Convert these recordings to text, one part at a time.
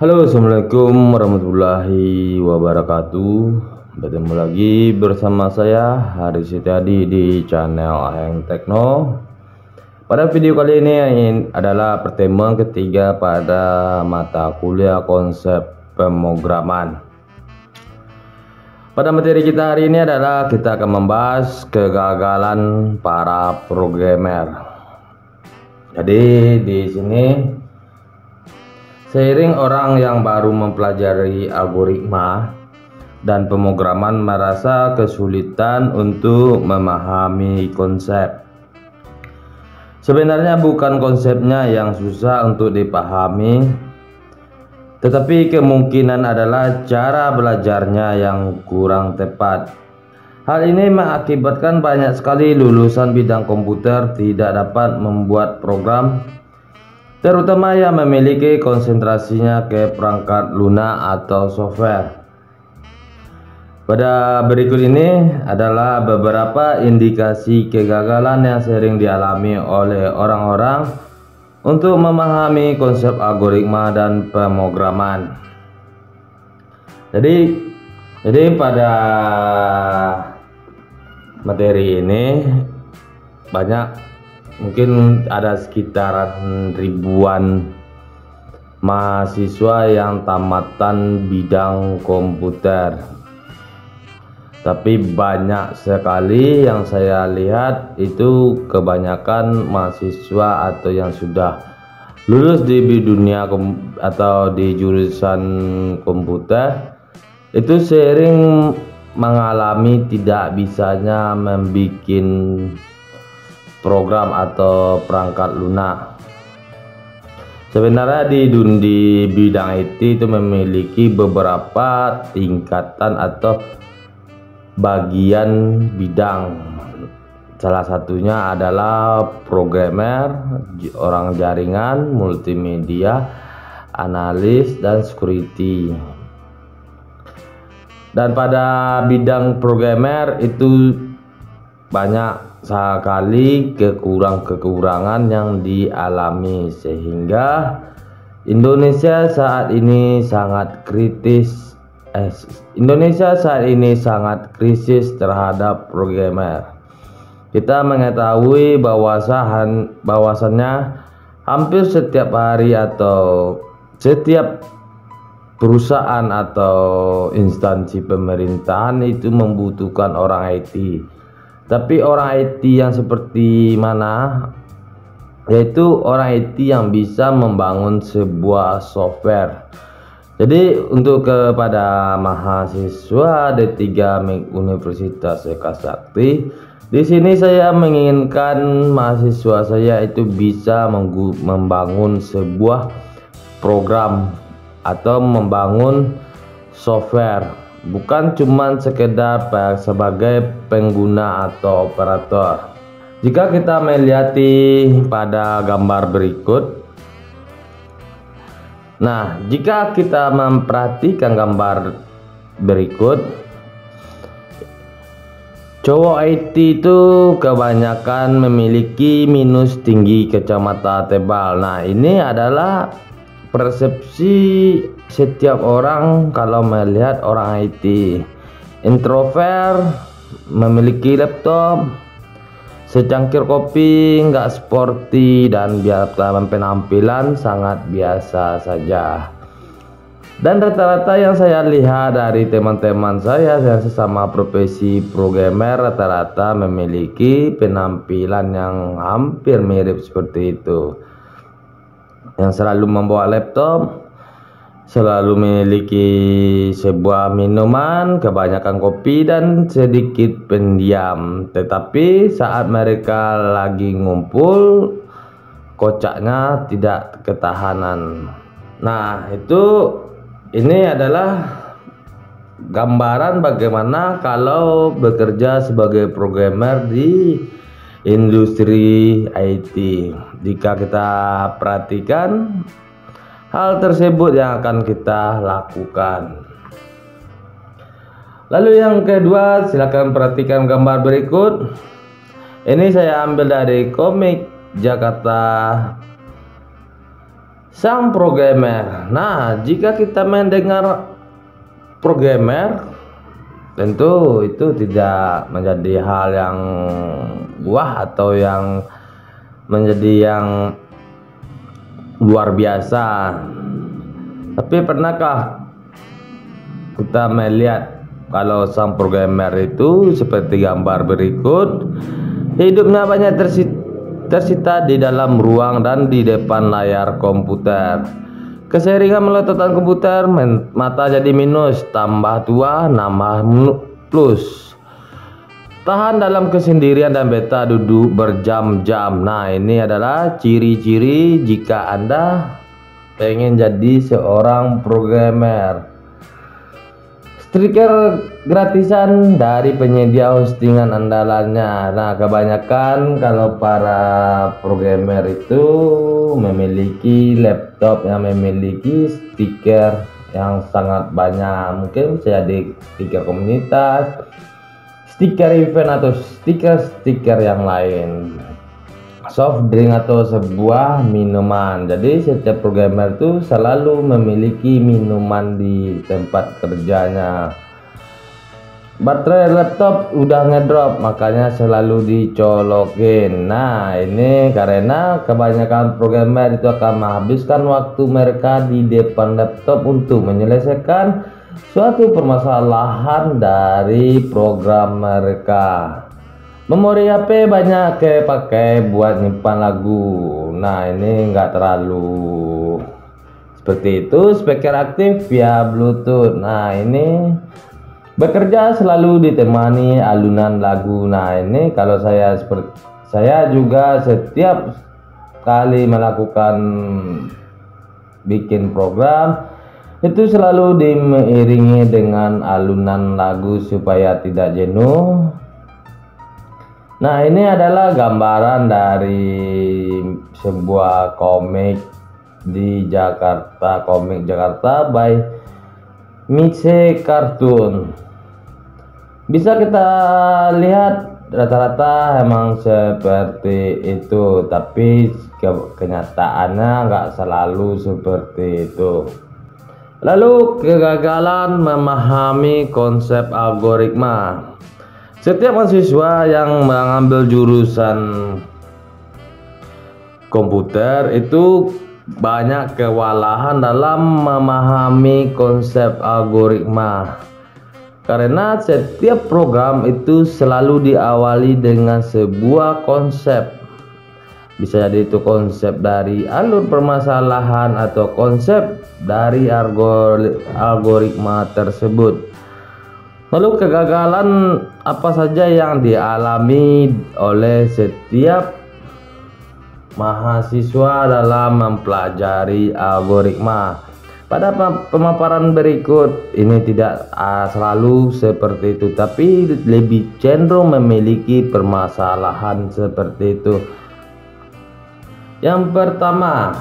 Halo, assalamualaikum warahmatullahi wabarakatuh. Bertemu lagi bersama saya Haris Setiadi di channel Aheng Tekno. Pada video kali ini adalah pertemuan ketiga pada mata kuliah konsep pemrograman. Pada materi kita hari ini adalah kita akan membahas kegagalan para programmer. Jadi di sini seiring orang yang baru mempelajari algoritma dan pemrograman merasa kesulitan untuk memahami konsep. Sebenarnya bukan konsepnya yang susah untuk dipahami, tetapi kemungkinan adalah cara belajarnya yang kurang tepat. Hal ini mengakibatkan banyak sekali lulusan bidang komputer tidak dapat membuat program, terutama yang memiliki konsentrasinya ke perangkat lunak atau software. Pada berikut ini adalah beberapa indikasi kegagalan yang sering dialami oleh orang-orang untuk memahami konsep algoritma dan pemrograman. Jadi pada materi ini mungkin ada sekitar ribuan mahasiswa yang tamatan bidang komputer, tapi banyak sekali yang saya lihat itu kebanyakan mahasiswa atau yang sudah lulus di dunia atau di jurusan komputer itu sering mengalami tidak bisanya membuat program atau perangkat lunak. Sebenarnya di bidang IT itu memiliki beberapa tingkatan atau bagian bidang. Salah satunya adalah programmer, orang jaringan, multimedia, analis, dan security. Dan pada bidang programmer itu banyak sekali kekurangan yang dialami, sehingga Indonesia saat ini sangat kritis terhadap programmer. Kita mengetahui bahwasannya hampir setiap hari atau setiap perusahaan atau instansi pemerintahan itu membutuhkan orang IT. Tapi orang IT yang seperti mana? Yaitu orang IT yang bisa membangun sebuah software. Jadi untuk kepada mahasiswa D3 Universitas Eka Sakti, di sini saya menginginkan mahasiswa saya itu bisa membangun sebuah program atau membangun software, bukan cuma sekedar sebagai pengguna atau operator. Jika kita melihat pada gambar berikut, nah jika kita memperhatikan gambar berikut, cowok IT itu kebanyakan memiliki minus tinggi kacamata tebal. Nah ini adalah persepsi setiap orang kalau melihat orang IT. Introvert, memiliki laptop, secangkir kopi, nggak sporty, dan biasa penampilan sangat biasa saja. Dan rata-rata yang saya lihat dari teman-teman saya yang sesama profesi programmer, rata-rata memiliki penampilan yang hampir mirip seperti itu, yang selalu membawa laptop, selalu memiliki sebuah minuman, kebanyakan kopi, dan sedikit pendiam. Tetapi saat mereka lagi ngumpul, kocaknya tidak ketahanan. Nah ini adalah gambaran bagaimana kalau bekerja sebagai programmer di industri IT. Jika kita perhatikan hal tersebut yang akan kita lakukan. Lalu yang kedua, silakan perhatikan gambar berikut. Ini saya ambil dari komik Jakarta sang programmer. Nah, jika kita mendengar programmer, tentu itu tidak menjadi hal yang wah atau yang menjadi yang luar biasa. Tapi pernahkah kita melihat kalau sang programmer itu seperti gambar berikut, hidupnya banyak tersita di dalam ruang dan di depan layar komputer. Keseringan meletakkan komputer, mata jadi minus, tambah tua, nambah plus. Tahan dalam kesendirian dan beta duduk berjam-jam. Nah, ini adalah ciri-ciri jika Anda pengen jadi seorang programmer. Stiker gratisan dari penyedia hostingan andalannya. Nah, kebanyakan kalau para programmer itu memiliki laptop yang memiliki stiker yang sangat banyak. Mungkin bisa jadi stiker komunitas, stiker event, atau stiker yang lain, soft drink atau sebuah minuman. Jadi setiap programmer itu selalu memiliki minuman di tempat kerjanya. Baterai laptop udah ngedrop, makanya selalu dicolokin. Nah, ini karena kebanyakan programmer itu akan menghabiskan waktu mereka di depan laptop untuk menyelesaikan suatu permasalahan dari program mereka. Memori HP banyak pakai buat nyimpan lagu. Nah, ini enggak terlalu seperti itu. Speaker aktif via Bluetooth. Nah, ini bekerja selalu ditemani alunan lagu. Nah, ini kalau saya juga setiap kali melakukan bikin program itu selalu diiringi dengan alunan lagu supaya tidak jenuh. Nah, ini adalah gambaran dari sebuah komik di Jakarta, komik Jakarta by Mice Cartoon. Bisa kita lihat rata-rata emang seperti itu, tapi kenyataannya nggak selalu seperti itu. Lalu kegagalan memahami konsep algoritma. Setiap mahasiswa yang mengambil jurusan komputer itu banyak kewalahan dalam memahami konsep algoritma. Karena setiap program itu selalu diawali dengan sebuah konsep. Bisa jadi itu konsep dari alur permasalahan atau konsep dari algoritma tersebut. Lalu kegagalan apa saja yang dialami oleh setiap mahasiswa dalam mempelajari algoritma? Pada pemaparan berikut ini tidak selalu seperti itu, tapi lebih cenderung memiliki permasalahan seperti itu. Yang pertama,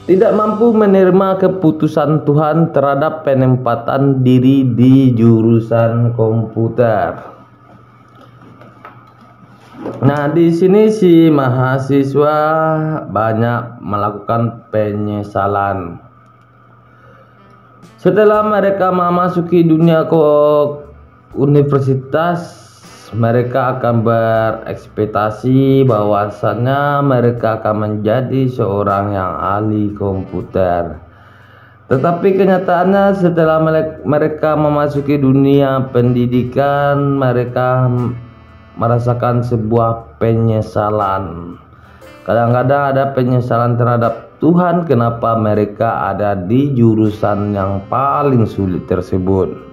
tidak mampu menerima keputusan Tuhan terhadap penempatan diri di jurusan komputer. Nah, di sini si mahasiswa banyak melakukan penyesalan. Setelah mereka memasuki dunia universitas, mereka akan berekspektasi bahwasannya mereka akan menjadi seorang yang ahli komputer. Tetapi kenyataannya setelah mereka memasuki dunia pendidikan, mereka merasakan sebuah penyesalan. Kadang-kadang ada penyesalan terhadap Tuhan kenapa mereka ada di jurusan yang paling sulit tersebut.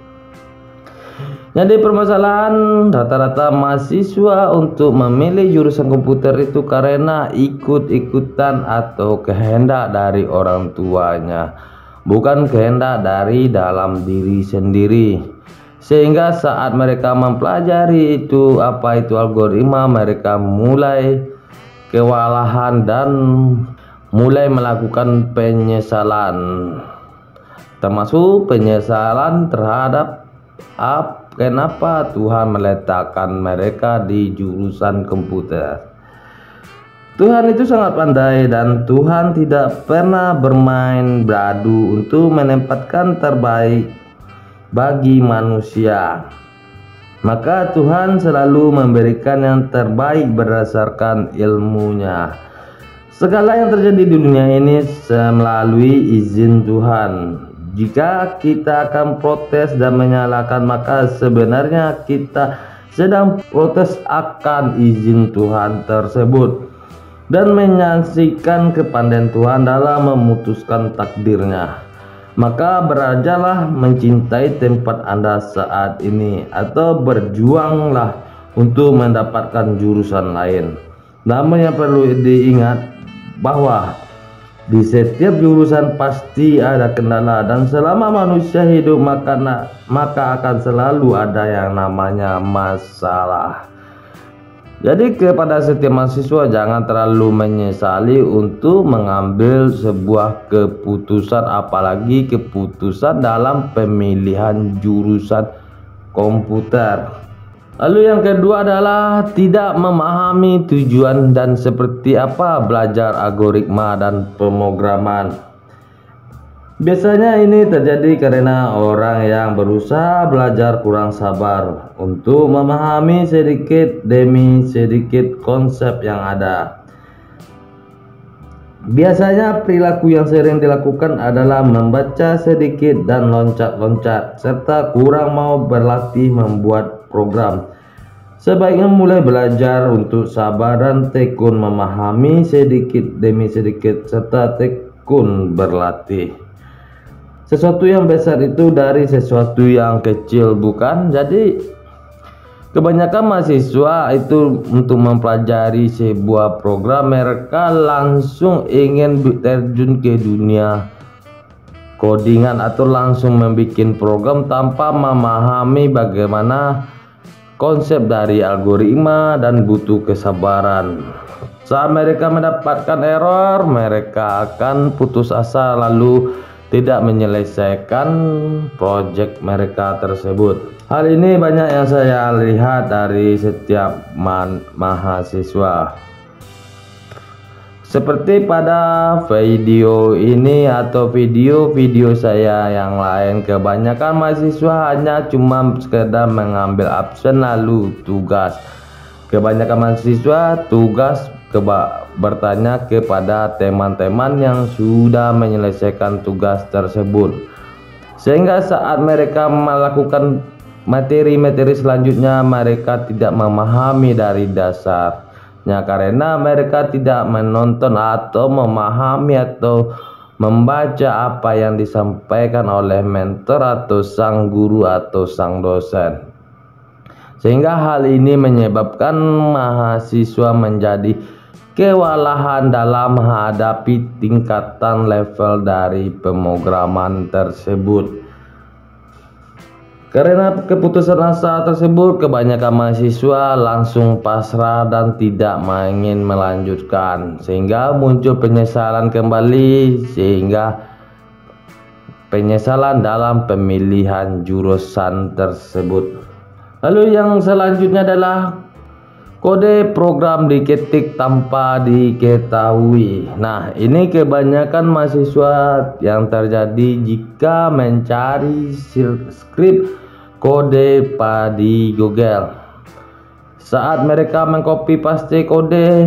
Jadi permasalahan rata-rata mahasiswa untuk memilih jurusan komputer itu karena ikut-ikutan atau kehendak dari orang tuanya, bukan kehendak dari dalam diri sendiri. Sehingga saat mereka mempelajari itu apa itu algoritma, mereka mulai kewalahan dan mulai melakukan penyesalan, termasuk penyesalan terhadap kenapa Tuhan meletakkan mereka di jurusan komputer. Tuhan itu sangat pandai dan Tuhan tidak pernah bermain beradu untuk menempatkan terbaik bagi manusia. Maka Tuhan selalu memberikan yang terbaik berdasarkan ilmunya. Segala yang terjadi di dunia ini melalui izin Tuhan. Jika kita akan protes dan menyalahkan, maka sebenarnya kita sedang protes akan izin Tuhan tersebut dan menyaksikan kepandaian Tuhan dalam memutuskan takdirnya. Maka belajarlah mencintai tempat Anda saat ini, atau berjuanglah untuk mendapatkan jurusan lain. Namun yang perlu diingat bahwa di setiap jurusan pasti ada kendala, dan selama manusia hidup maka akan selalu ada yang namanya masalah. Jadi kepada setiap mahasiswa, jangan terlalu menyesali untuk mengambil sebuah keputusan, apalagi keputusan dalam pemilihan jurusan komputer. Lalu yang kedua adalah tidak memahami tujuan dan seperti apa belajar algoritma dan pemrograman. Biasanya ini terjadi karena orang yang berusaha belajar kurang sabar untuk memahami sedikit demi sedikit konsep yang ada. Biasanya perilaku yang sering dilakukan adalah membaca sedikit dan loncat-loncat, serta kurang mau berlatih membuat program. Sebaiknya mulai belajar untuk sabar dan tekun memahami sedikit demi sedikit, serta tekun berlatih. Sesuatu yang besar itu dari sesuatu yang kecil, bukan? Jadi kebanyakan mahasiswa itu untuk mempelajari sebuah program, mereka langsung ingin terjun ke dunia codingan atau langsung membuat program tanpa memahami bagaimana konsep dari algoritma dan butuh kesabaran. Saat mereka mendapatkan error, mereka akan putus asa lalu tidak menyelesaikan proyek mereka tersebut. Hal ini banyak yang saya lihat dari setiap mahasiswa. Seperti pada video ini atau video-video saya yang lain, kebanyakan mahasiswa hanya cuma sekedar mengambil absen lalu tugas. Kebanyakan mahasiswa tugas bertanya kepada teman-teman yang sudah menyelesaikan tugas tersebut, sehingga saat mereka melakukan materi-materi selanjutnya mereka tidak memahami dari dasarnya karena mereka tidak menonton atau memahami atau membaca apa yang disampaikan oleh mentor atau sang guru atau sang dosen, sehingga hal ini menyebabkan mahasiswa menjadi kewalahan dalam menghadapi tingkatan level dari pemrograman tersebut. Karena keputusan asa tersebut, kebanyakan mahasiswa langsung pasrah dan tidak ingin melanjutkan, sehingga muncul penyesalan kembali, sehingga penyesalan dalam pemilihan jurusan tersebut. Lalu yang selanjutnya adalah kode program diketik tanpa diketahui. Nah, ini kebanyakan mahasiswa yang terjadi jika mencari skrip kode di Google. Saat mereka mengcopy paste kode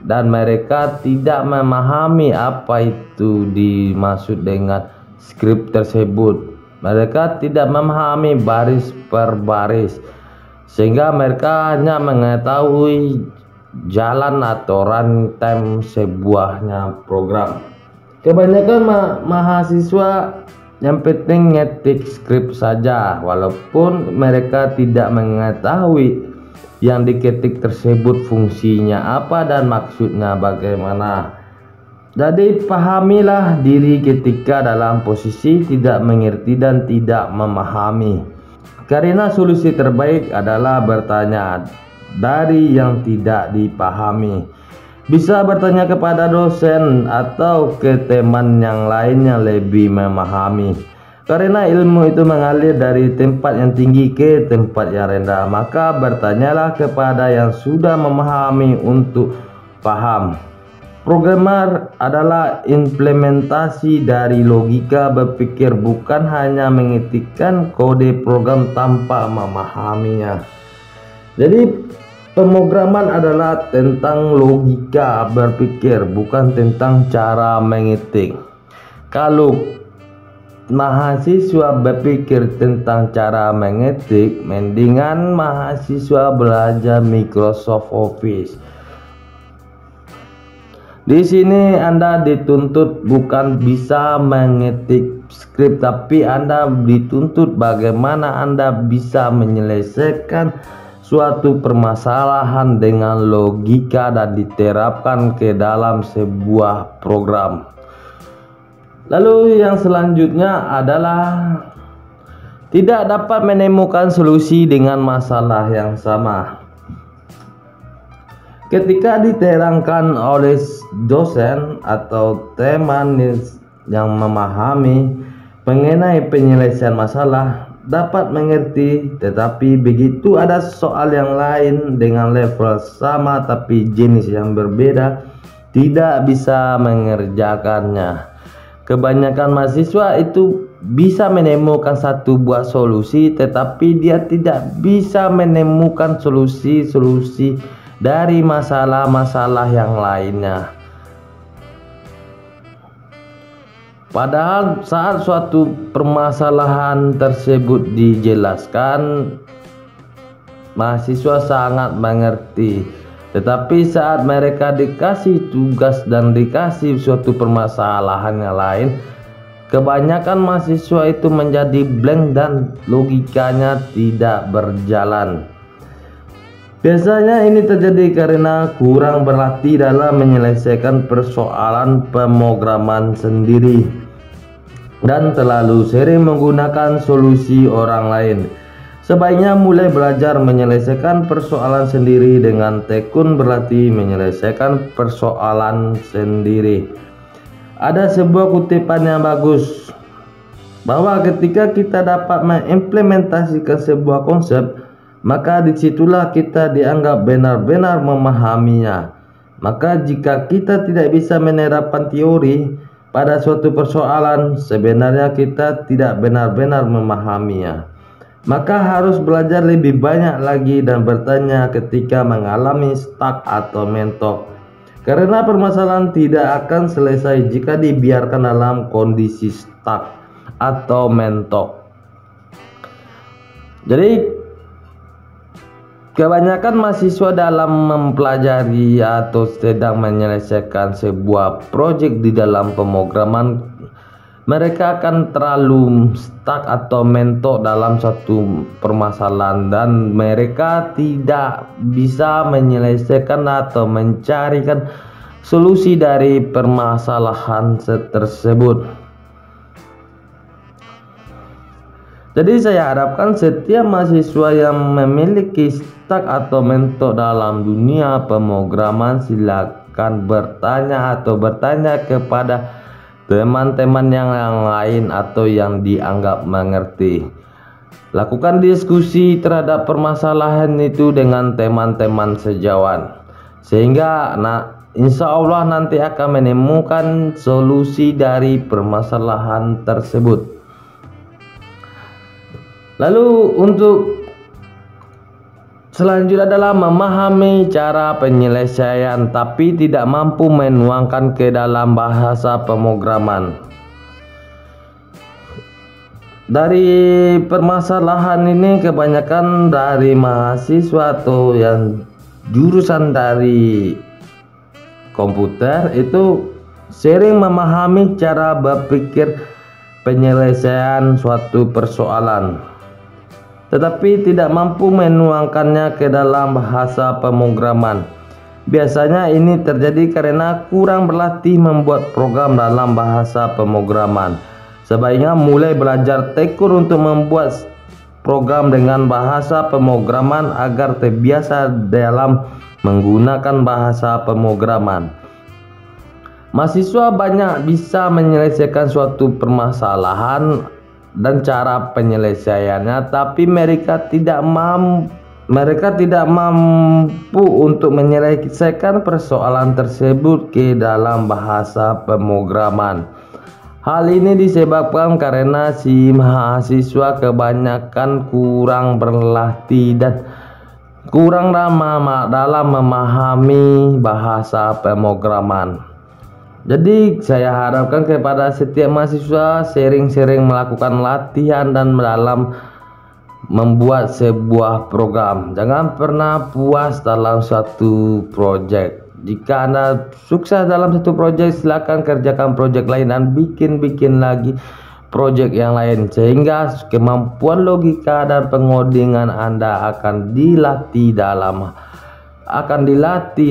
dan mereka tidak memahami apa itu dimaksud dengan skrip tersebut, mereka tidak memahami baris per baris, sehingga mereka hanya mengetahui jalan atau runtime sebuahnya program. Kebanyakan mahasiswa yang penting ngetik skrip saja, walaupun mereka tidak mengetahui yang diketik tersebut fungsinya apa dan maksudnya bagaimana. Jadi pahamilah diri ketika dalam posisi tidak mengerti dan tidak memahami. Karena solusi terbaik adalah bertanya dari yang tidak dipahami. Bisa bertanya kepada dosen atau ke teman yang lain yang lebih memahami. Karena ilmu itu mengalir dari tempat yang tinggi ke tempat yang rendah, maka bertanyalah kepada yang sudah memahami untuk paham. Programmer adalah implementasi dari logika berpikir, bukan hanya mengetikkan kode program tanpa memahaminya. Jadi pemrograman adalah tentang logika berpikir, bukan tentang cara mengetik. Kalau mahasiswa berpikir tentang cara mengetik, mendingan mahasiswa belajar Microsoft Office. Di sini Anda dituntut bukan bisa mengetik skrip, tapi Anda dituntut bagaimana Anda bisa menyelesaikan suatu permasalahan dengan logika dan diterapkan ke dalam sebuah program. Lalu yang selanjutnya adalah tidak dapat menemukan solusi dengan masalah yang sama. Ketika diterangkan oleh dosen atau teman yang memahami mengenai penyelesaian masalah, dapat mengerti, tetapi begitu ada soal yang lain dengan level sama tapi jenis yang berbeda, tidak bisa mengerjakannya. Kebanyakan mahasiswa itu bisa menemukan satu buah solusi, tetapi dia tidak bisa menemukan solusi-solusi dari masalah-masalah yang lainnya. Padahal saat suatu permasalahan tersebut dijelaskan, mahasiswa sangat mengerti. Tetapi saat mereka dikasih tugas dan dikasih suatu permasalahan yang lain, kebanyakan mahasiswa itu menjadi blank dan logikanya tidak berjalan. Biasanya ini terjadi karena kurang berlatih dalam menyelesaikan persoalan pemrograman sendiri dan terlalu sering menggunakan solusi orang lain. Sebaiknya mulai belajar menyelesaikan persoalan sendiri dengan tekun berlatih menyelesaikan persoalan sendiri. Ada sebuah kutipan yang bagus bahwa ketika kita dapat mengimplementasikan sebuah konsep, maka disitulah kita dianggap benar-benar memahaminya. Maka jika kita tidak bisa menerapkan teori pada suatu persoalan, sebenarnya kita tidak benar-benar memahaminya. Maka harus belajar lebih banyak lagi dan bertanya ketika mengalami stuck atau mentok. Karena permasalahan tidak akan selesai jika dibiarkan dalam kondisi stuck atau mentok. Jadi kebanyakan mahasiswa dalam mempelajari atau sedang menyelesaikan sebuah proyek di dalam pemrograman, mereka akan terlalu stuck atau mentok dalam satu permasalahan dan mereka tidak bisa menyelesaikan atau mencarikan solusi dari permasalahan tersebut. Jadi saya harapkan setiap mahasiswa yang memiliki stuck atau mentok dalam dunia pemrograman silakan bertanya kepada teman-teman yang lain atau yang dianggap mengerti. Lakukan diskusi terhadap permasalahan itu dengan teman-teman sejawat, sehingga insya Allah nanti akan menemukan solusi dari permasalahan tersebut. Lalu untuk selanjutnya adalah memahami cara penyelesaian tapi tidak mampu menuangkan ke dalam bahasa pemrograman. Dari permasalahan ini kebanyakan dari mahasiswa atau yang jurusan dari komputer itu sering memahami cara berpikir penyelesaian suatu persoalan, tetapi tidak mampu menuangkannya ke dalam bahasa pemrograman. Biasanya ini terjadi karena kurang berlatih membuat program dalam bahasa pemrograman. Sebaiknya mulai belajar tekun untuk membuat program dengan bahasa pemrograman agar terbiasa dalam menggunakan bahasa pemrograman. Mahasiswa banyak bisa menyelesaikan suatu permasalahan dan cara penyelesaiannya, tapi mereka tidak mereka tidak mampu untuk menyelesaikan persoalan tersebut ke dalam bahasa pemrograman. Hal ini disebabkan karena si mahasiswa kebanyakan kurang berlatih dan kurang lama dalam memahami bahasa pemrograman. Jadi saya harapkan kepada setiap mahasiswa sering-sering melakukan latihan dan dalam membuat sebuah program. Jangan pernah puas dalam suatu proyek. Jika Anda sukses dalam satu proyek, silakan kerjakan proyek lain dan bikin lagi proyek yang lain, sehingga kemampuan logika dan pengodingan Anda akan dilatih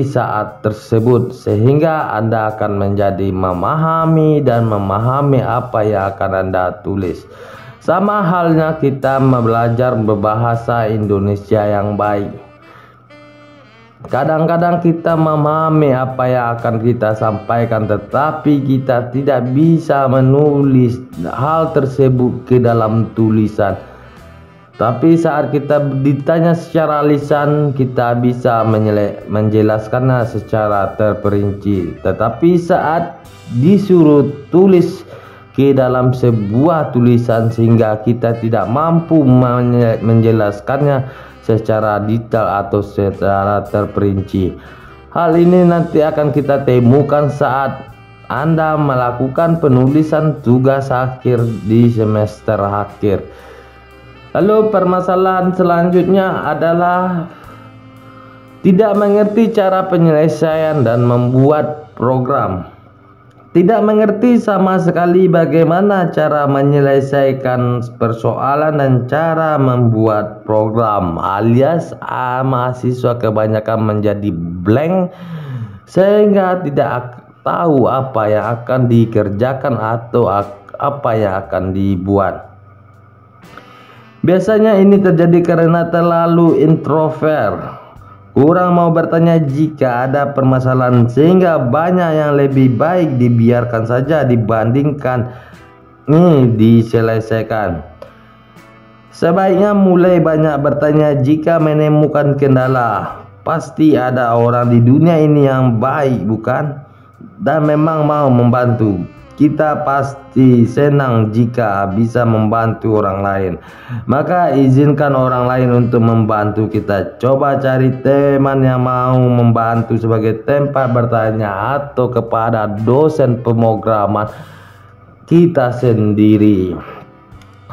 saat tersebut, sehingga Anda akan menjadi memahami apa yang akan Anda tulis. Sama halnya kita belajar berbahasa Indonesia yang baik. Kadang-kadang kita memahami apa yang akan kita sampaikan, tetapi kita tidak bisa menulis hal tersebut ke dalam tulisan. Tapi saat kita ditanya secara lisan, kita bisa menjelaskannya secara terperinci. Tetapi saat disuruh tulis ke dalam sebuah tulisan, sehingga kita tidak mampu menjelaskannya secara detail atau secara terperinci. Hal ini nanti akan kita temukan saat Anda melakukan penulisan tugas akhir di semester akhir. Lalu permasalahan selanjutnya adalah tidak mengerti cara penyelesaian dan membuat program. Tidak mengerti sama sekali bagaimana cara menyelesaikan persoalan dan cara membuat program, alias mahasiswa kebanyakan menjadi blank sehingga tidak tahu apa yang akan dikerjakan atau apa yang akan dibuat. Biasanya ini terjadi karena terlalu introvert, kurang mau bertanya jika ada permasalahan, sehingga banyak yang lebih baik dibiarkan saja dibandingkan diselesaikan. Sebaiknya mulai banyak bertanya jika menemukan kendala. Pasti ada orang di dunia ini yang baik, bukan? Dan memang mau membantu. Kita pasti senang jika bisa membantu orang lain. Maka izinkan orang lain untuk membantu kita. Coba cari teman yang mau membantu sebagai tempat bertanya atau kepada dosen pemrograman kita sendiri.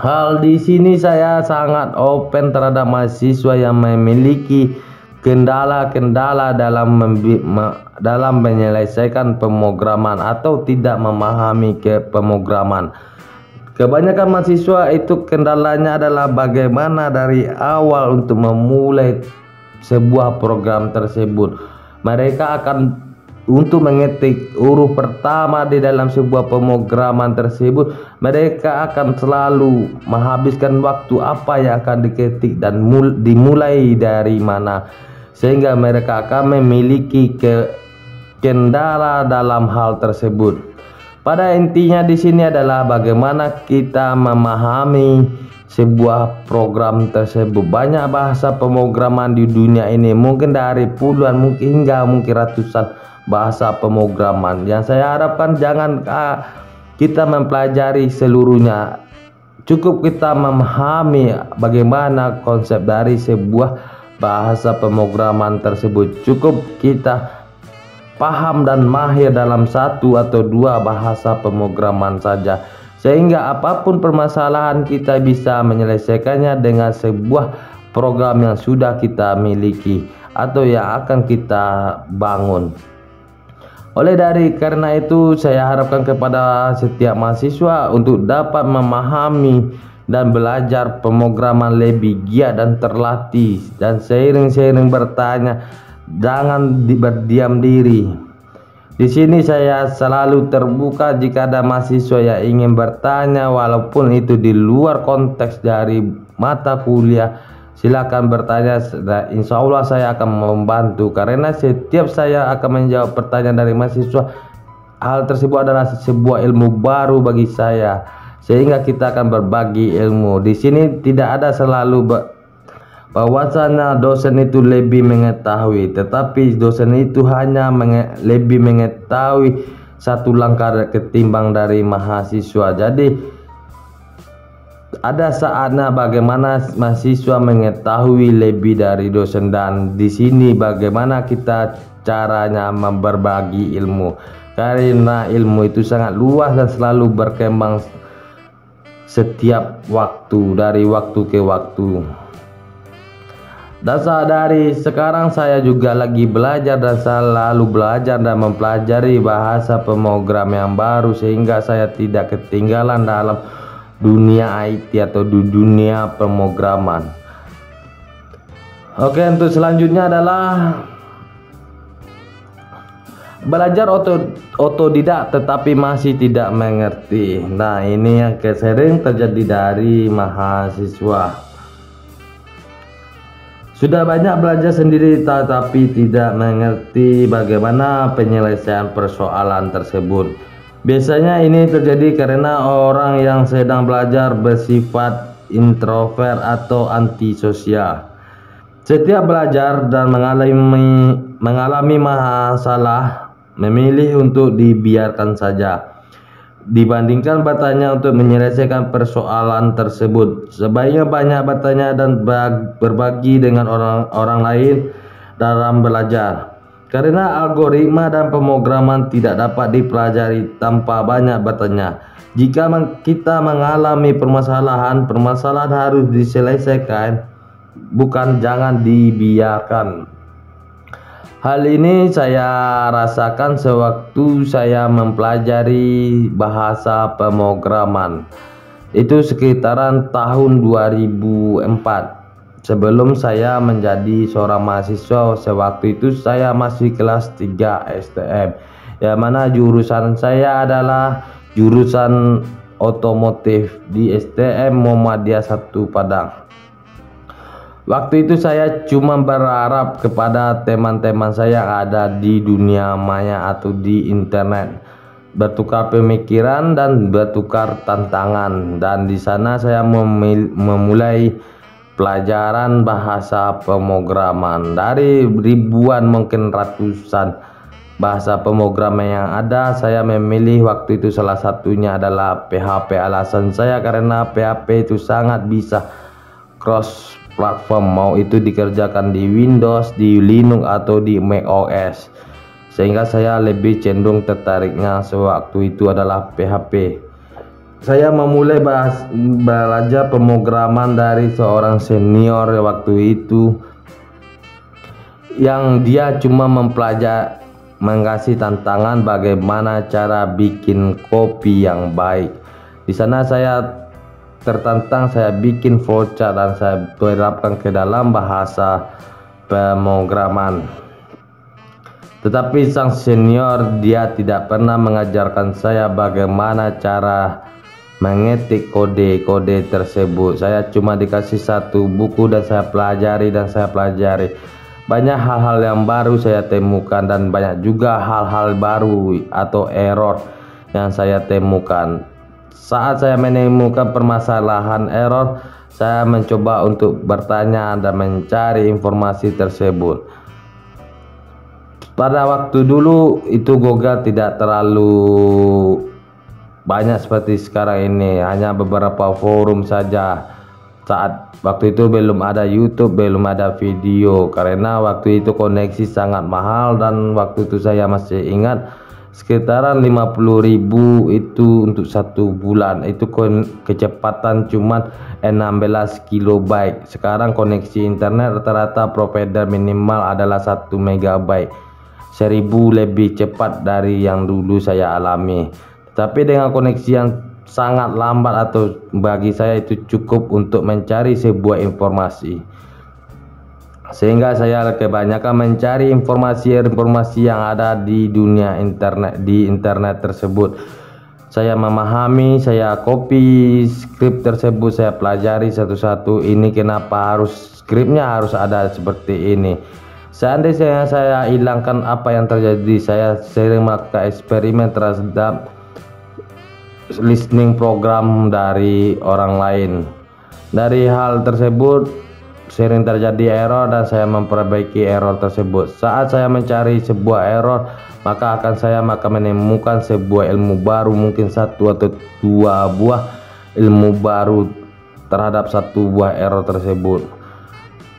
Hal di sini saya sangat open terhadap mahasiswa yang memiliki kendala-kendala dalam menyelesaikan pemrograman atau tidak memahami pemrograman. Kebanyakan mahasiswa itu kendalanya adalah bagaimana dari awal untuk memulai sebuah program tersebut. Mereka akan untuk mengetik huruf pertama di dalam sebuah pemrograman tersebut, mereka akan selalu menghabiskan waktu apa yang akan diketik dan dimulai dari mana, sehingga mereka akan memiliki kendala dalam hal tersebut. Pada intinya di sini adalah bagaimana kita memahami sebuah program tersebut. Banyak bahasa pemrograman di dunia ini, mungkin dari puluhan hingga mungkin ratusan bahasa pemrograman. Yang saya harapkan jangan kita mempelajari seluruhnya, cukup kita memahami bagaimana konsep dari sebuah bahasa pemrograman tersebut. Cukup kita paham dan mahir dalam satu atau dua bahasa pemrograman saja, sehingga apapun permasalahan kita bisa menyelesaikannya dengan sebuah program yang sudah kita miliki atau yang akan kita bangun. Karena itu saya harapkan kepada setiap mahasiswa untuk dapat memahami dan belajar pemrograman lebih giat dan terlatih, dan sering-sering bertanya, jangan berdiam diri. Di sini saya selalu terbuka jika ada mahasiswa yang ingin bertanya, walaupun itu di luar konteks dari mata kuliah. Silakan bertanya, insya Allah saya akan membantu, karena setiap saya akan menjawab pertanyaan dari mahasiswa, hal tersebut adalah sebuah ilmu baru bagi saya, sehingga kita akan berbagi ilmu. Di sini tidak ada selalu bahwasanya dosen itu lebih mengetahui, tetapi dosen itu hanya lebih mengetahui satu langkah ketimbang dari mahasiswa. Jadi ada saatnya bagaimana mahasiswa mengetahui lebih dari dosen, dan di sini bagaimana kita caranya berbagi ilmu, karena ilmu itu sangat luas dan selalu berkembang setiap waktu, dari waktu ke waktu. Dan dari sekarang saya juga lagi belajar dan selalu belajar dan mempelajari bahasa pemrogram yang baru, sehingga saya tidak ketinggalan dalam dunia IT atau di dunia pemrograman. Oke, untuk selanjutnya adalah belajar otodidak tetapi masih tidak mengerti. Nah, ini yang sering terjadi dari mahasiswa. Sudah banyak belajar sendiri tetapi tidak mengerti bagaimana penyelesaian persoalan tersebut. Biasanya ini terjadi karena orang yang sedang belajar bersifat introvert atau antisosial. Setiap belajar dan mengalami masalah, memilih untuk dibiarkan saja dibandingkan bertanya untuk menyelesaikan persoalan tersebut. Sebaiknya banyak bertanya dan berbagi dengan orang lain dalam belajar, karena algoritma dan pemrograman tidak dapat dipelajari tanpa banyak bertanya. Jika kita mengalami permasalahan harus diselesaikan, bukan jangan dibiarkan. Hal ini saya rasakan sewaktu saya mempelajari bahasa pemrograman. Itu sekitaran tahun 2004. Sebelum saya menjadi seorang mahasiswa, sewaktu itu saya masih kelas 3 STM. Yang mana jurusan saya adalah jurusan otomotif di STM Muhammadiyah 1 Padang. Waktu itu saya cuma berharap kepada teman-teman saya yang ada di dunia maya atau di internet, bertukar pemikiran dan bertukar tantangan, dan di sana saya memulai pelajaran bahasa pemrograman. Dari ribuan mungkin ratusan bahasa pemrograman yang ada, saya memilih waktu itu salah satunya adalah PHP. Alasan saya karena PHP itu sangat bisa cross platform, mau itu dikerjakan di Windows, di Linux atau di macOS, sehingga saya lebih cenderung tertariknya sewaktu itu adalah PHP. Saya memulai belajar pemrograman dari seorang senior waktu itu, yang dia cuma mengasih tantangan bagaimana cara bikin kopi yang baik. Di sana saya tertantang, saya bikin flowchart dan saya terapkan ke dalam bahasa pemrograman. Tetapi sang senior dia tidak pernah mengajarkan saya bagaimana cara mengetik kode-kode tersebut. Saya cuma dikasih satu buku dan saya pelajari. Banyak hal-hal yang baru saya temukan, dan banyak juga hal-hal baru atau error yang saya temukan. Saat saya menemukan permasalahan error, saya mencoba untuk bertanya dan mencari informasi tersebut. Pada waktu dulu itu Google tidak terlalu banyak seperti sekarang ini, hanya beberapa forum saja. Saat waktu itu belum ada YouTube, belum ada video, karena waktu itu koneksi sangat mahal, dan waktu itu saya masih ingat sekitaran 50.000 itu untuk satu bulan. Itu kecepatan cuma 16 kilobyte. Sekarang koneksi internet rata-rata provider minimal adalah 1 megabyte, 1000 lebih cepat dari yang dulu saya alami. Tapi dengan koneksi yang sangat lambat, atau bagi saya itu cukup untuk mencari sebuah informasi, sehingga saya kebanyakan mencari informasi yang ada di dunia internet tersebut. Saya memahami, saya copy skrip tersebut, saya pelajari satu-satu. Ini kenapa skripnya harus ada seperti ini. Seandainya saya hilangkan apa yang terjadi, saya sering melakukan eksperimen terhadap listening program dari orang lain. Dari hal tersebut sering terjadi error dan saya memperbaiki error tersebut. Saat saya mencari sebuah error, maka saya menemukan sebuah ilmu baru, mungkin 1 atau 2 buah ilmu baru terhadap satu buah error tersebut.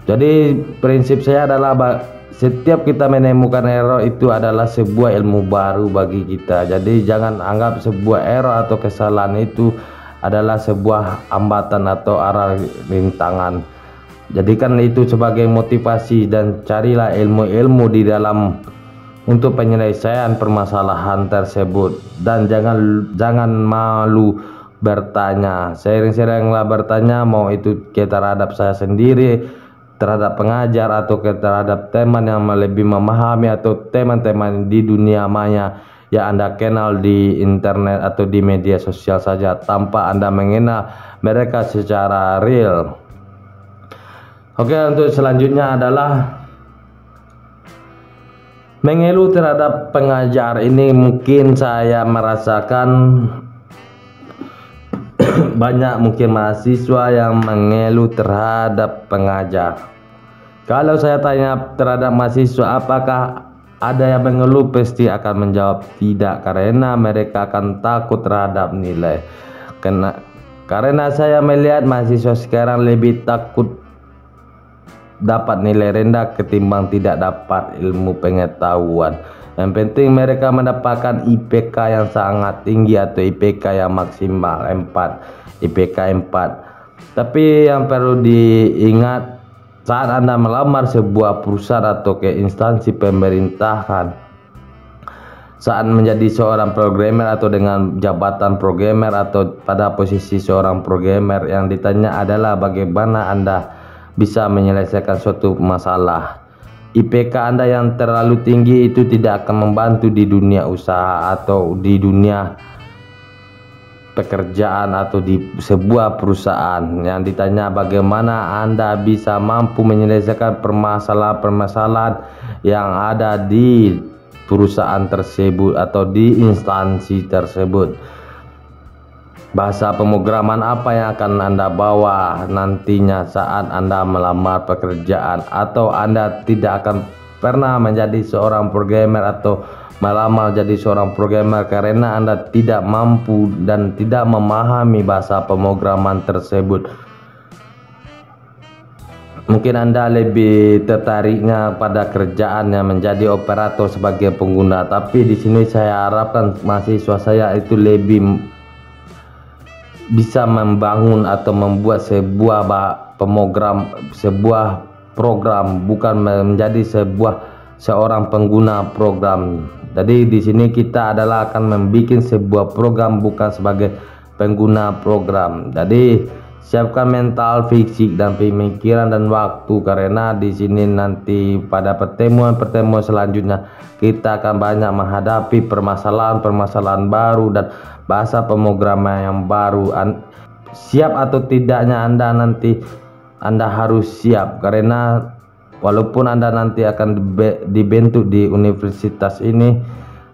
Jadi prinsip saya adalah setiap kita menemukan error itu adalah sebuah ilmu baru bagi kita. Jadi jangan anggap sebuah error atau kesalahan itu adalah sebuah hambatan atau arah rintangan. Jadikan itu sebagai motivasi dan carilah ilmu-ilmu di dalam untuk penyelesaian permasalahan tersebut, dan jangan malu bertanya. Sering-seringlah bertanya, mau itu terhadap saya sendiri, terhadap pengajar, atau terhadap teman yang lebih memahami, atau teman-teman di dunia maya yang Anda kenal di internet atau di media sosial saja tanpa Anda mengenal mereka secara real. Oke, untuk selanjutnya adalah mengeluh terhadap pengajar. Ini mungkin saya merasakan banyak mungkin mahasiswa yang mengeluh terhadap pengajar. Kalau saya tanya terhadap mahasiswa apakah ada yang mengeluh, pasti akan menjawab tidak, karena mereka akan takut terhadap nilai. Karena saya melihat mahasiswa sekarang lebih takut dapat nilai rendah ketimbang tidak dapat ilmu pengetahuan. Yang penting mereka mendapatkan IPK yang sangat tinggi atau IPK yang maksimal 4, IPK 4. Tapi yang perlu diingat, saat Anda melamar sebuah perusahaan atau ke instansi pemerintahan, saat menjadi seorang programmer atau dengan jabatan programmer atau pada posisi seorang programmer, yang ditanya adalah bagaimana Anda bisa menyelesaikan suatu masalah. IPK Anda yang terlalu tinggi itu tidak akan membantu di dunia usaha atau di dunia pekerjaan atau di sebuah perusahaan. Yang ditanya bagaimana Anda bisa mampu menyelesaikan permasalahan-permasalahan yang ada di perusahaan tersebut atau di instansi tersebut. Bahasa pemrograman apa yang akan Anda bawa nantinya saat Anda melamar pekerjaan, atau Anda tidak akan pernah menjadi seorang programmer atau melamar jadi seorang programmer karena Anda tidak mampu dan tidak memahami bahasa pemrograman tersebut. Mungkin Anda lebih tertariknya pada kerjaan yang menjadi operator sebagai pengguna, tapi di sini saya harapkan mahasiswa saya itu lebih bisa membangun atau membuat sebuah program, bukan menjadi seorang pengguna program. Jadi di sini kita adalah akan membuat sebuah program, bukan sebagai pengguna program. Jadi siapkan mental, fisik, dan pemikiran dan waktu, karena di sini nanti pada pertemuan selanjutnya kita akan banyak menghadapi permasalahan baru dan bahasa pemrograman yang baru. Siap atau tidaknya Anda harus siap, karena walaupun Anda nanti akan dibentuk di universitas ini,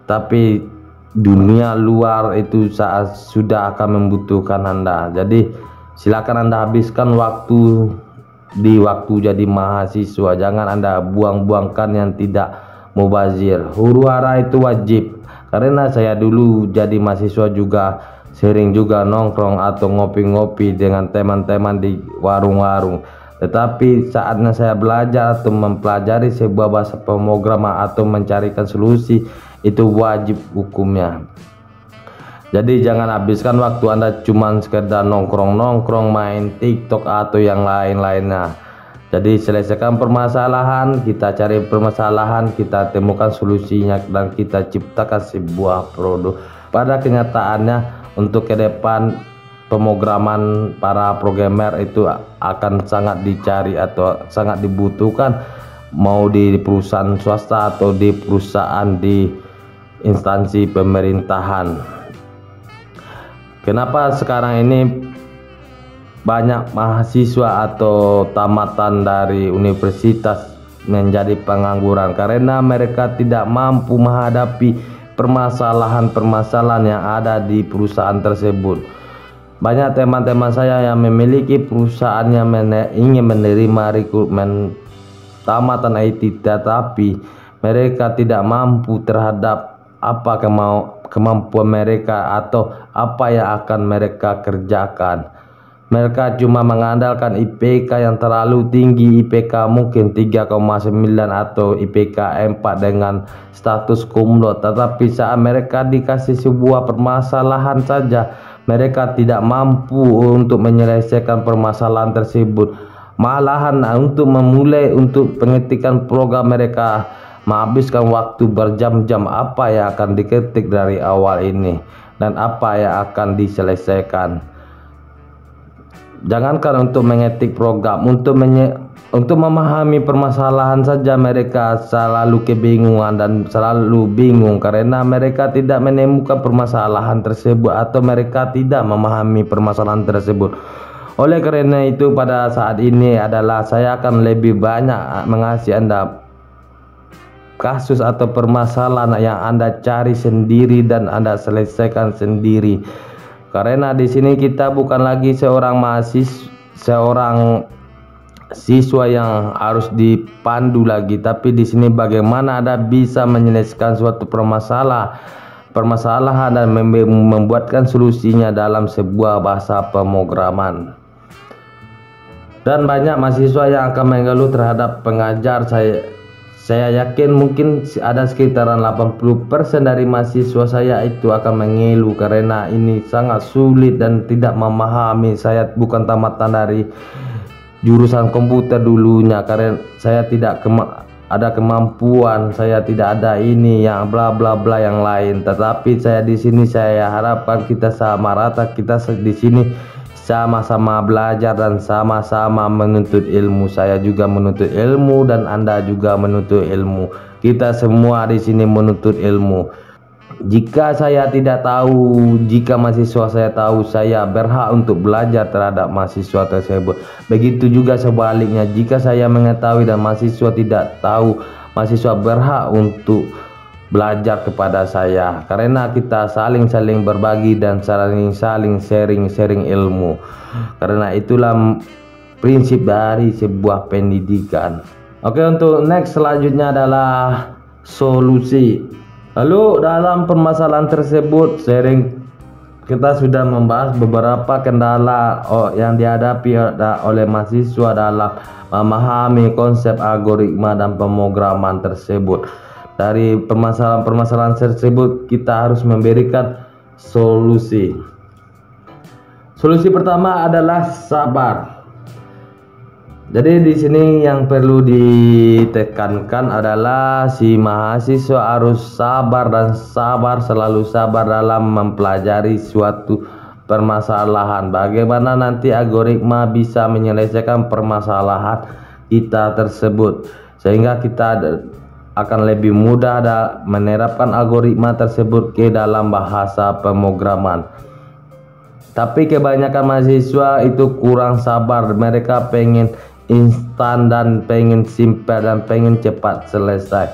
tapi dunia luar itu sudah akan membutuhkan Anda. Jadi silakan Anda habiskan waktu jadi mahasiswa. Jangan Anda buang-buangkan yang tidak mubazir. Huru-hara itu wajib, karena saya dulu jadi mahasiswa juga sering juga nongkrong atau ngopi-ngopi dengan teman-teman di warung-warung. Tetapi saatnya saya belajar atau mempelajari sebuah bahasa pemrograman atau mencarikan solusi, itu wajib hukumnya. Jadi jangan habiskan waktu Anda cuma sekedar nongkrong-nongkrong, main TikTok atau yang lain-lainnya. Jadi selesaikan permasalahan, kita cari permasalahan, kita temukan solusinya, dan kita ciptakan sebuah produk. Pada kenyataannya untuk ke depan pemrograman para programmer itu akan sangat dicari atau sangat dibutuhkan, mau di perusahaan swasta atau di perusahaan di instansi pemerintahan. Kenapa sekarang ini banyak mahasiswa atau tamatan dari universitas menjadi pengangguran? Karena mereka tidak mampu menghadapi permasalahan-permasalahan yang ada di perusahaan tersebut. Banyak teman-teman saya yang memiliki perusahaan yang ingin menerima rekrutmen tamatan IT, tetapi mereka tidak mampu terhadap apa kemampuan mereka atau apa yang akan mereka kerjakan. Mereka cuma mengandalkan IPK yang terlalu tinggi, IPK mungkin 3,9 atau IPK 4 dengan status cum laude. Tetapi saat mereka dikasih sebuah permasalahan saja, mereka tidak mampu untuk menyelesaikan permasalahan tersebut. Malahan untuk memulai untuk pengetikan program, mereka menghabiskan waktu berjam-jam apa yang akan diketik dari awal ini dan apa yang akan diselesaikan. Jangankan untuk mengetik program, untuk memahami permasalahan saja mereka selalu kebingungan dan selalu bingung karena mereka tidak menemukan permasalahan tersebut atau mereka tidak memahami permasalahan tersebut. Oleh karena itu pada saat ini adalah saya akan lebih banyak mengasih Anda kasus atau permasalahan yang Anda cari sendiri dan Anda selesaikan sendiri. Karena di sini kita bukan lagi seorang siswa yang harus dipandu lagi, tapi di sini bagaimana Anda bisa menyelesaikan suatu permasalahan dan membuatkan solusinya dalam sebuah bahasa pemrograman. Dan banyak mahasiswa yang akan mengeluh terhadap pengajar. Saya yakin mungkin ada sekitaran 80% dari mahasiswa saya itu akan mengeluh karena ini sangat sulit dan tidak memahami. Saya bukan tamatan dari jurusan komputer dulunya karena saya tidak ada kemampuan, saya tidak ada ini yang bla bla bla yang lain. Tetapi saya di sini saya harapkan kita sama rata, kita di sini sama-sama belajar dan sama-sama menuntut ilmu. Saya juga menuntut ilmu dan Anda juga menuntut ilmu. Kita semua di sini menuntut ilmu. Jika saya tidak tahu, jika mahasiswa saya tahu, saya berhak untuk belajar terhadap mahasiswa tersebut. Begitu juga sebaliknya, jika saya mengetahui dan mahasiswa tidak tahu, mahasiswa berhak untuk belajar kepada saya, karena kita saling berbagi dan saling sharing ilmu. Karena itulah prinsip dari sebuah pendidikan. Oke, untuk next selanjutnya adalah solusi. Lalu dalam permasalahan tersebut kita sudah membahas beberapa kendala yang dihadapi oleh mahasiswa dalam memahami konsep algoritma dan pemrograman tersebut. Dari permasalahan tersebut kita harus memberikan solusi. Solusi pertama adalah sabar. Jadi di sini yang perlu ditekankan adalah si mahasiswa harus sabar dan selalu sabar dalam mempelajari suatu permasalahan. Bagaimana nanti algoritma bisa menyelesaikan permasalahan kita tersebut, sehingga kita akan lebih mudah menerapkan algoritma tersebut ke dalam bahasa pemrograman. Tapi kebanyakan mahasiswa itu kurang sabar. Mereka pengen instan dan pengen simpel dan pengen cepat selesai.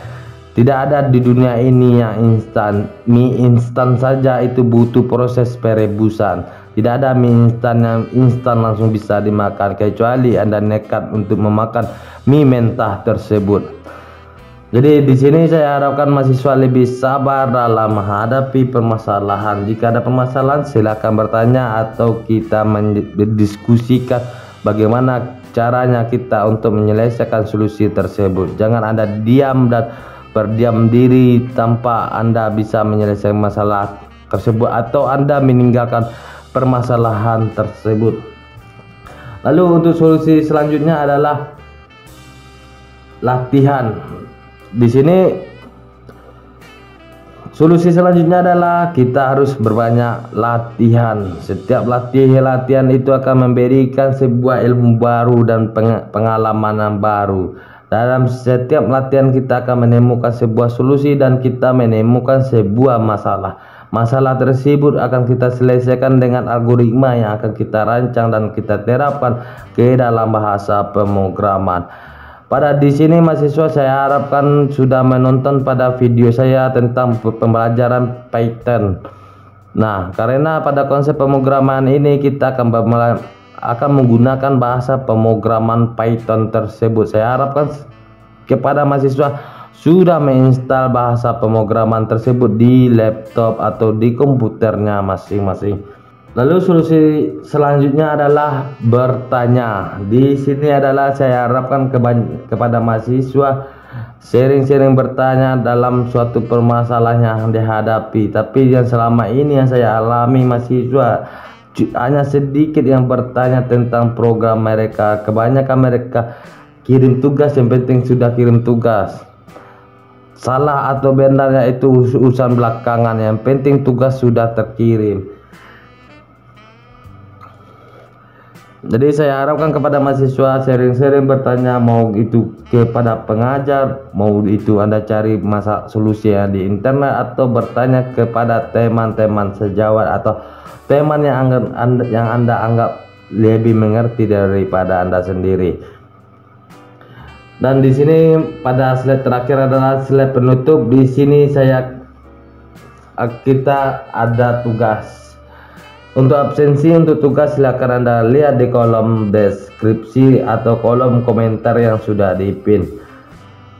Tidak ada di dunia ini yang instan. Mie instan saja itu butuh proses perebusan. Tidak ada mie instan yang instan langsung bisa dimakan, kecuali Anda nekat untuk memakan mie mentah tersebut. Jadi di sini saya harapkan mahasiswa lebih sabar dalam menghadapi permasalahan. Jika ada permasalahan, silakan bertanya atau kita mendiskusikan bagaimana caranya kita untuk menyelesaikan solusi tersebut. Jangan Anda diam dan berdiam diri tanpa Anda bisa menyelesaikan masalah tersebut atau Anda meninggalkan permasalahan tersebut. Lalu untuk solusi selanjutnya adalah latihan. Di sini solusi selanjutnya adalah kita harus berbanyak latihan. Setiap latihan itu akan memberikan sebuah ilmu baru dan pengalaman yang baru. Dalam setiap latihan kita akan menemukan sebuah solusi dan kita menemukan sebuah masalah. Masalah tersebut akan kita selesaikan dengan algoritma yang akan kita rancang dan kita terapkan ke dalam bahasa pemrograman. Pada di sini mahasiswa saya harapkan sudah menonton pada video saya tentang pembelajaran Python. Nah, karena pada konsep pemrograman ini kita akan menggunakan bahasa pemrograman Python tersebut. Saya harapkan kepada mahasiswa sudah menginstal bahasa pemrograman tersebut di laptop atau di komputernya masing-masing. Lalu solusi selanjutnya adalah bertanya. Di sini adalah saya harapkan kepada mahasiswa sering-sering bertanya dalam suatu permasalahan yang dihadapi. Tapi yang selama ini yang saya alami, mahasiswa hanya sedikit yang bertanya tentang program mereka. Kebanyakan mereka kirim tugas, yang penting sudah kirim tugas. Salah atau benarnya itu urusan belakangan, yang penting tugas sudah terkirim. Jadi saya harapkan kepada mahasiswa sering-sering bertanya, mau itu kepada pengajar, mau itu Anda cari solusi di internet, atau bertanya kepada teman-teman sejawat atau teman yang Anda anggap lebih mengerti daripada Anda sendiri. Dan di sini pada slide terakhir adalah slide penutup. Di sini kita ada tugas. Untuk absensi untuk tugas silakan Anda lihat di kolom deskripsi atau kolom komentar yang sudah dipin.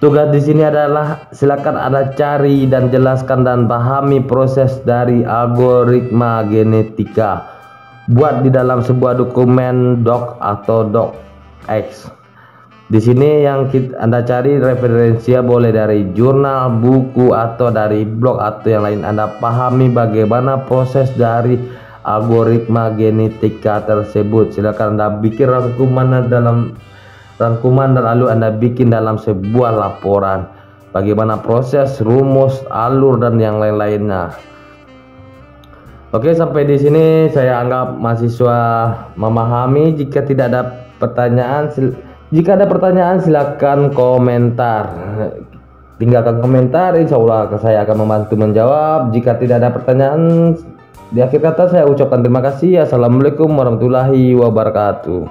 Tugas di sini adalah silakan Anda cari dan jelaskan dan pahami proses dari algoritma genetika. Buat di dalam sebuah dokumen doc atau docx. Di sini yang Anda cari referensinya boleh dari jurnal, buku, atau dari blog atau yang lain. Anda pahami bagaimana proses dari algoritma genetika tersebut. Silakan Anda bikin rangkuman dan lalu Anda bikin dalam sebuah laporan bagaimana proses, rumus, alur, dan yang lain-lainnya. Oke, sampai di sini saya anggap mahasiswa memahami. Jika tidak ada pertanyaan, silakan komentar. Tinggalkan komentar, insya Allah saya akan membantu menjawab. Jika tidak ada pertanyaan, di akhir kata saya ucapkan terima kasih. Assalamualaikum warahmatullahi wabarakatuh.